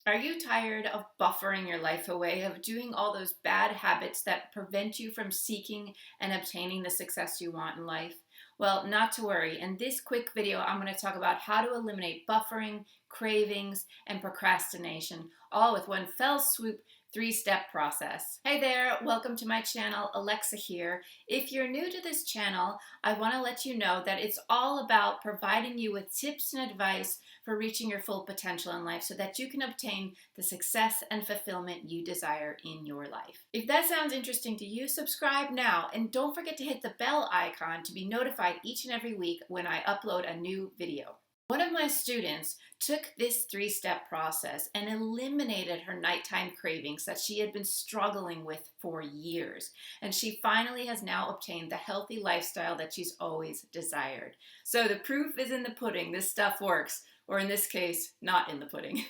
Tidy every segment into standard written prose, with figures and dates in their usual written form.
Are you tired of buffering your life away, of doing all those bad habits that prevent you from seeking and obtaining the success you want in life? Well, not to worry. In this quick video, I'm going to talk about how to eliminate buffering, cravings, and procrastination, all with one fell swoop 3-step process. Hey there, welcome to my channel, Alexa here. If you're new to this channel, I want to let you know that it's all about providing you with tips and advice for reaching your full potential in life so that you can obtain the success and fulfillment you desire in your life. If that sounds interesting to you, subscribe now and don't forget to hit the bell icon to be notified each and every week when I upload a new video. One of my students took this 3-step process and eliminated her nighttime cravings that she had been struggling with for years. And she finally has now obtained the healthy lifestyle that she's always desired. So the proof is in the pudding. This stuff works. Or in this case, not in the pudding.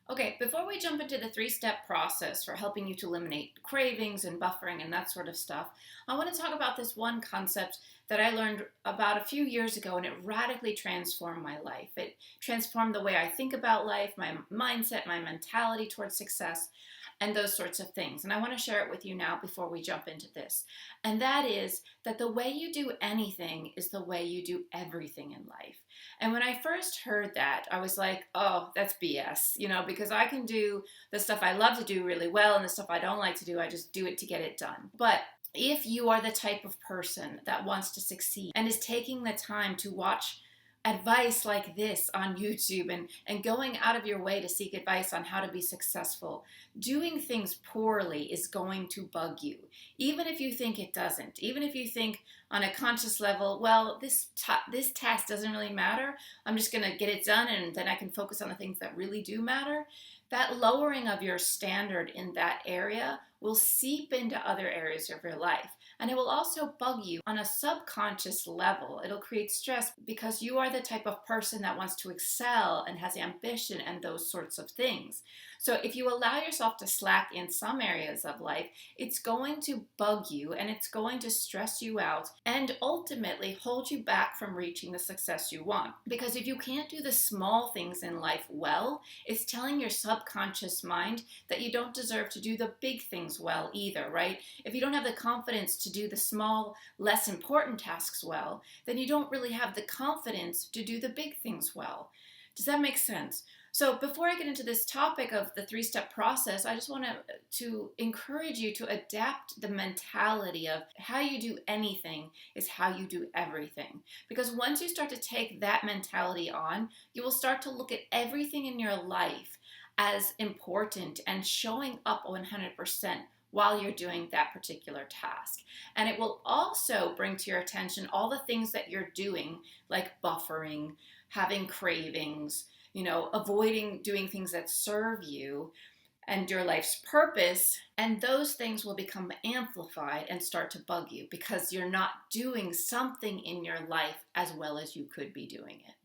Okay, before we jump into the 3-step process for helping you to eliminate cravings and buffering and that sort of stuff, I want to talk about this one concept that I learned about a few years ago, and it radically transformed my life. It transformed the way I think about life, my mindset, my mentality towards success, and those sorts of things. And I want to share it with you now before we jump into this. And that is that the way you do anything is the way you do everything in life. And when I first heard that, I was like, oh, that's BS, because I can do the stuff I love to do really well, and the stuff I don't like to do, I just do it to get it done. But if you are the type of person that wants to succeed and is taking the time to watch advice like this on YouTube and going out of your way to seek advice on how to be successful, doing things poorly is going to bug you. Even if you think it doesn't, even if you think on a conscious level, well, this task doesn't really matter, I'm just going to get it done and then I can focus on the things that really do matter. That lowering of your standard in that area will seep into other areas of your life. And it will also bug you on a subconscious level. It'll create stress because you are the type of person that wants to excel and has ambition and those sorts of things. So if you allow yourself to slack in some areas of life, it's going to bug you and it's going to stress you out and ultimately hold you back from reaching the success you want. Because if you can't do the small things in life well, it's telling your subconscious mind that you don't deserve to do the big things well either, right? If you don't have the confidence to do the small, less important tasks well, then you don't really have the confidence to do the big things well. Does that make sense? So before I get into this topic of the 3-step process, I just want to encourage you to adapt the mentality of how you do anything is how you do everything. Because once you start to take that mentality on, you will start to look at everything in your life as important and showing up 100% while you're doing that particular task. And it will also bring to your attention all the things that you're doing, like buffering, having cravings, avoiding doing things that serve you and your life's purpose, and those things will become amplified and start to bug you because you're not doing something in your life as well as you could be doing it.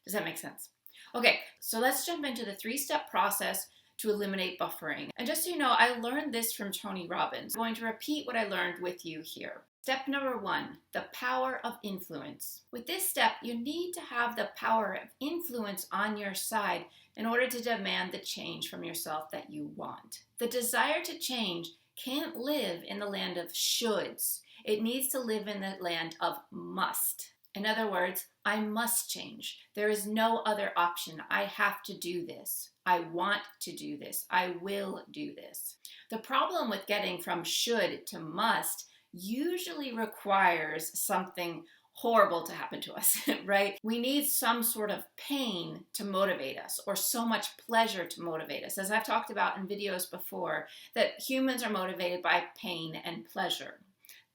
Does that make sense? Okay, so let's jump into the 3-step process to eliminate buffering. And just so you know, I learned this from Tony Robbins. I'm going to repeat what I learned with you here. Step number 1, the power of influence. With this step, you need to have the power of influence on your side in order to demand the change from yourself that you want. The desire to change can't live in the land of shoulds. It needs to live in the land of must. In other words, I must change. There is no other option. I have to do this. I want to do this. I will do this. The problem with getting from should to must usually requires something horrible to happen to us, right? We need some sort of pain to motivate us or so much pleasure to motivate us. As I've talked about in videos before, that humans are motivated by pain and pleasure.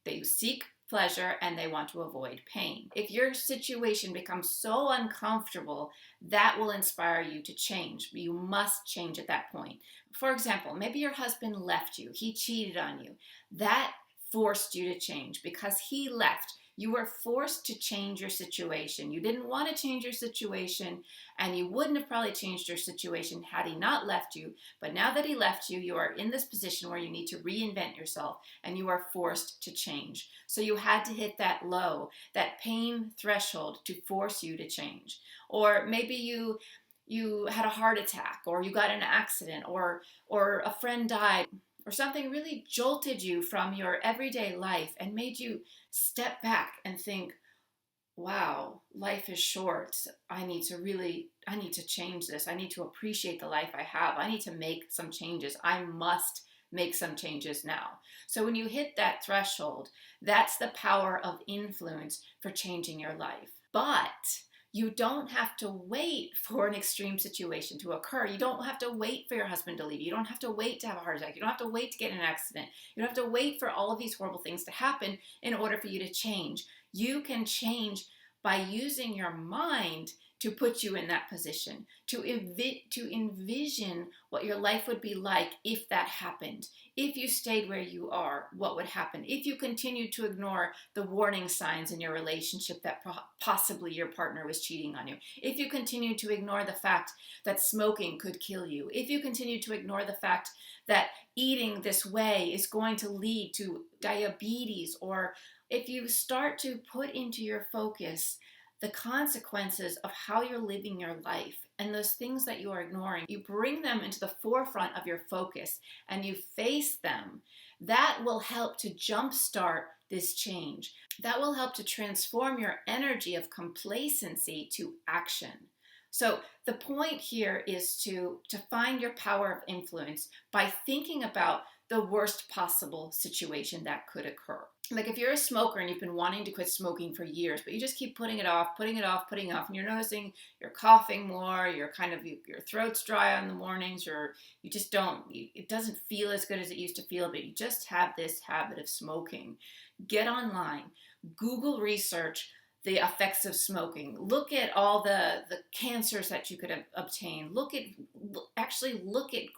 They seek pleasure and they want to avoid pain. If your situation becomes so uncomfortable, that will inspire you to change. You must change at that point. For example, maybe your husband left you. He cheated on you. That forced you to change because he left. You were forced to change your situation. You didn't want to change your situation, and you wouldn't have probably changed your situation had he not left you. But now that he left you, you are in this position where you need to reinvent yourself, and you are forced to change. So you had to hit that low, that pain threshold to force you to change. Or maybe you you had a heart attack, or you got in an accident, or a friend died, or something really jolted you from your everyday life and made you step back and think, wow, life is short. I need to change this. I need to appreciate the life I have. I need to make some changes. I must make some changes now. So when you hit that threshold, that's the power of influence for changing your life. But you don't have to wait for an extreme situation to occur. You don't have to wait for your husband to leave. You don't have to wait to have a heart attack. You don't have to wait to get in an accident. You don't have to wait for all of these horrible things to happen in order for you to change. You can change by using your mind to put you in that position, to envision what your life would be like if that happened. If you stayed where you are, what would happen? If you continued to ignore the warning signs in your relationship that possibly your partner was cheating on you. If you continued to ignore the fact that smoking could kill you. If you continued to ignore the fact that eating this way is going to lead to diabetes, or if you start to put into your focus the consequences of how you're living your life and those things that you are ignoring, you bring them into the forefront of your focus and you face them, that will help to jumpstart this change. That will help to transform your energy of complacency to action. So the point here is to find your power of influence by thinking about the worst possible situation that could occur. Like if you're a smoker and you've been wanting to quit smoking for years, but you just keep putting it off, and you're noticing you're coughing more, your throat's dry on the mornings, or you just don't, it doesn't feel as good as it used to feel, but you just have this habit of smoking. Get online, Google research the effects of smoking. Look at all the cancers that you could obtain. Look at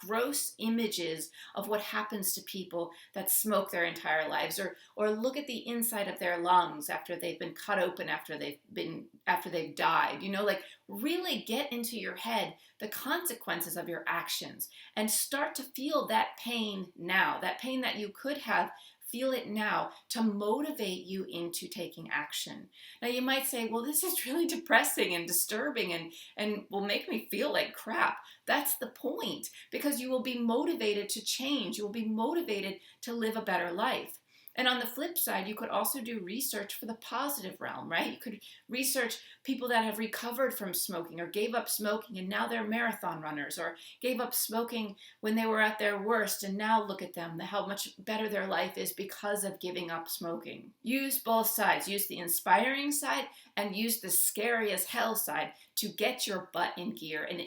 gross images of what happens to people that smoke their entire lives, or look at the inside of their lungs after they've been cut open, after they've died. Like really get into your head the consequences of your actions and start to feel that pain now, that pain that you could have. Feel it now to motivate you into taking action. Now you might say, well, this is really depressing and disturbing and will make me feel like crap. That's the point, because you will be motivated to change. You will be motivated to live a better life. And on the flip side, you could also do research for the positive realm, right? You could research people that have recovered from smoking or gave up smoking and now they're marathon runners, or gave up smoking when they were at their worst and now look at them, how much better their life is because of giving up smoking. Use both sides. Use the inspiring side and use the scary as hell side to get your butt in gear and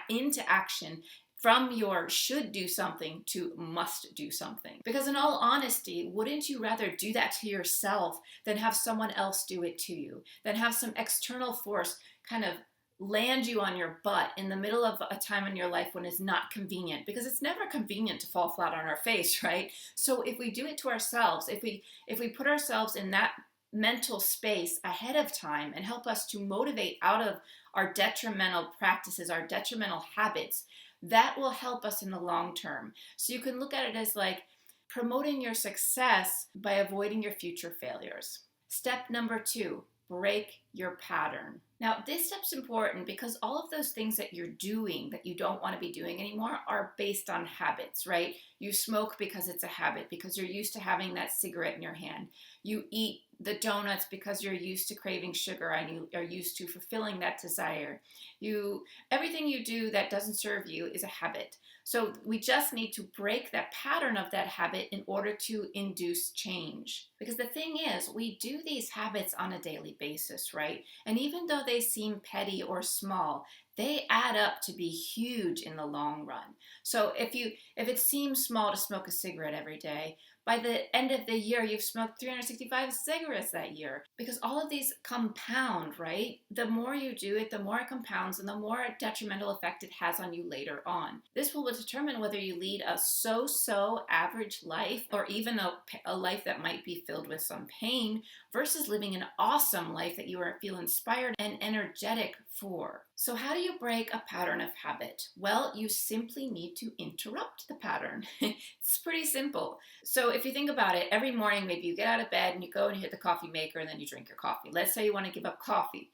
into action, from your should do something to must do something. Because in all honesty, wouldn't you rather do that to yourself than have someone else do it to you? Than have some external force kind of land you on your butt in the middle of a time in your life when it's not convenient? Because it's never convenient to fall flat on our face, right? So if we do it to ourselves, if we put ourselves in that mental space ahead of time and help us to motivate out of our detrimental practices, our detrimental habits, that will help us in the long term. So you can look at it as like promoting your success by avoiding your future failures. Step number 2, break your pattern. Now, this step's important because all of those things that you're doing that you don't want to be doing anymore are based on habits, right? You smoke because it's a habit, because you're used to having that cigarette in your hand. You eat the donuts because you're used to craving sugar and you are used to fulfilling that desire. Everything you do that doesn't serve you is a habit. So we just need to break that pattern of that habit in order to induce change. Because the thing is, we do these habits on a daily basis, right? And even though they seem petty or small, they add up to be huge in the long run. So if it seems small to smoke a cigarette every day, by the end of the year, you've smoked 365 cigarettes that year, because all of these compound, right? The more you do it, the more it compounds and the more detrimental effect it has on you later on. This will determine whether you lead a so-so average life, or even a life that might be filled with some pain, versus living an awesome life that you feel inspired and energetic for. So how do you break a pattern of habit? Well, you simply need to interrupt the pattern. It's pretty simple. So if you think about it, every morning maybe you get out of bed and you go and you hit the coffee maker and then you drink your coffee. Let's say you want to give up coffee.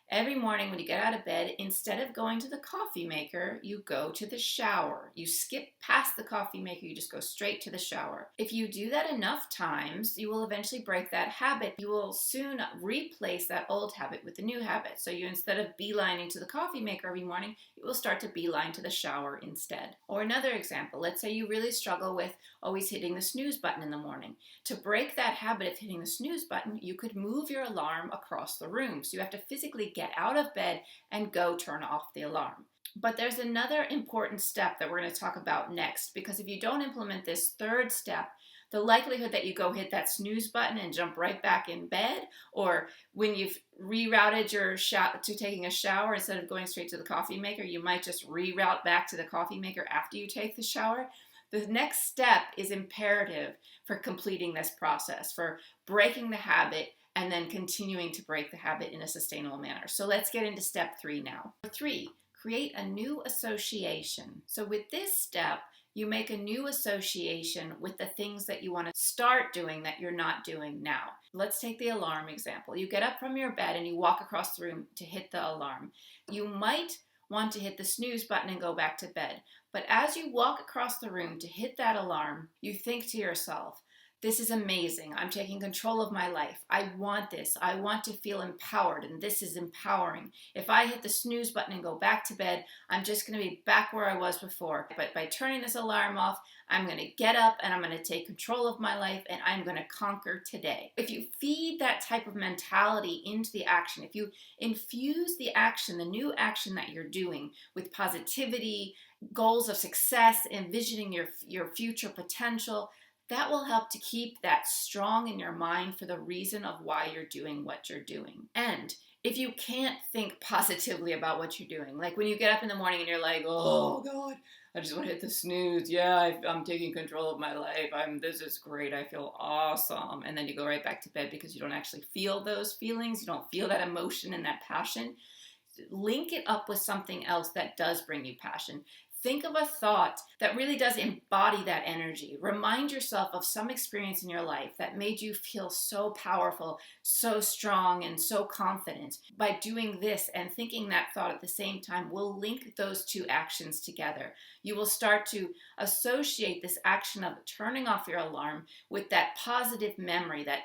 Every morning when you get out of bed, instead of going to the coffee maker, you go to the shower. You skip past the coffee maker, you just go straight to the shower. If you do that enough times, you will eventually break that habit. You will soon replace that old habit with the new habit. So you, instead of beelining to the coffee maker every morning, you will start to beeline to the shower instead. Or another example, let's say you really struggle with always hitting the snooze button in the morning. To break that habit of hitting the snooze button, you could move your alarm across the room. So you have to physically get out of bed and go turn off the alarm. But there's another important step that we're going to talk about next, because if you don't implement this third step, the likelihood that you go hit that snooze button and jump right back in bed, or when you've rerouted your to taking a shower, instead of going straight to the coffee maker, you might just reroute back to the coffee maker after you take the shower. The next step is imperative for completing this process, for breaking the habit and then continuing to break the habit in a sustainable manner. So let's get into step 3 now. 3, create a new association. So with this step, you make a new association with the things that you want to start doing that you're not doing now. Let's take the alarm example. You get up from your bed and you walk across the room to hit the alarm. You might want to hit the snooze button and go back to bed. But as you walk across the room to hit that alarm, you think to yourself, this is amazing. I'm taking control of my life. I want this. I want to feel empowered, and this is empowering. If I hit the snooze button and go back to bed, I'm just going to be back where I was before. But by turning this alarm off, I'm going to get up and I'm going to take control of my life and I'm going to conquer today. If you feed that type of mentality into the action, if you infuse the action, the new action that you're doing with positivity, goals of success, envisioning your future potential, that will help to keep that strong in your mind for the reason of why you're doing what you're doing. And if you can't think positively about what you're doing, like when you get up in the morning and you're like, oh God, I just want to hit the snooze. Yeah, I'm taking control of my life. This is great. I feel awesome. And then you go right back to bed because you don't actually feel those feelings. You don't feel that emotion and that passion. Link it up with something else that does bring you passion. Think of a thought that really does embody that energy. Remind yourself of some experience in your life that made you feel so powerful, so strong, and so confident. By doing this and thinking that thought at the same time, will link those two actions together. You will start to associate this action of turning off your alarm with that positive memory, that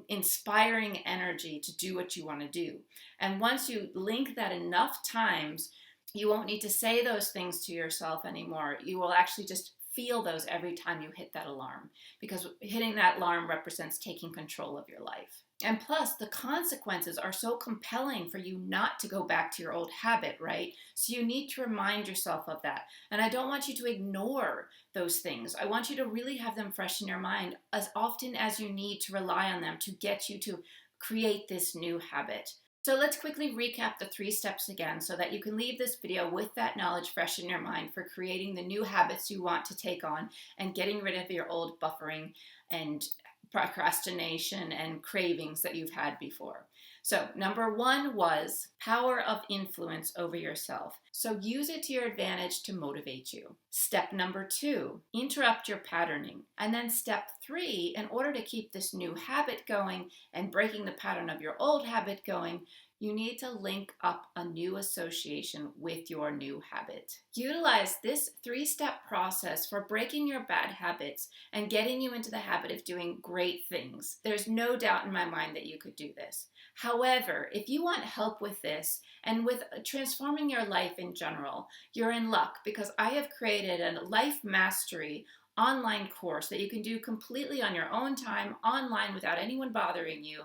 inspiring energy to do what you want to do. And once you link that enough times, you won't need to say those things to yourself anymore. You will actually just feel those every time you hit that alarm, because hitting that alarm represents taking control of your life. And plus, the consequences are so compelling for you not to go back to your old habit, right? So you need to remind yourself of that. And I don't want you to ignore those things. I want you to really have them fresh in your mind as often as you need to rely on them to get you to create this new habit. So let's quickly recap the 3 steps again so that you can leave this video with that knowledge fresh in your mind for creating the new habits you want to take on and getting rid of your old buffering and procrastination and cravings that you've had before. So number 1 was power of influence over yourself. So use it to your advantage to motivate you. Step number 2, interrupt your patterning. And then step 3, in order to keep this new habit going and breaking the pattern of your old habit going, you need to link up a new association with your new habit. Utilize this 3-step process for breaking your bad habits and getting you into the habit of doing great things. There's no doubt in my mind that you could do this. However, if you want help with this and with transforming your life in general, you're in luck, because I have created a life mastery online course that you can do completely on your own time, online, without anyone bothering you,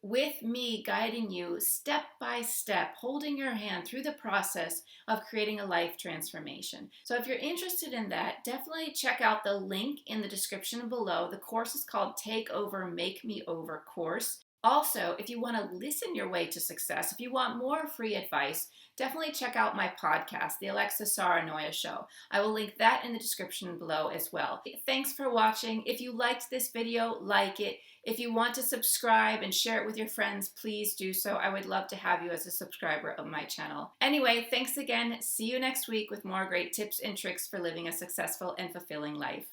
with me guiding you step by step, holding your hand through the process of creating a life transformation. So if you're interested in that, definitely check out the link in the description below. The course is called Take Over, Make Me Over course. Also, if you want to listen your way to success, if you want more free advice, definitely check out my podcast, The Saarenoja Show. I will link that in the description below as well. Thanks for watching. If you liked this video, like it. If you want to subscribe and share it with your friends, please do so. I would love to have you as a subscriber of my channel. Anyway, thanks again. See you next week with more great tips and tricks for living a successful and fulfilling life.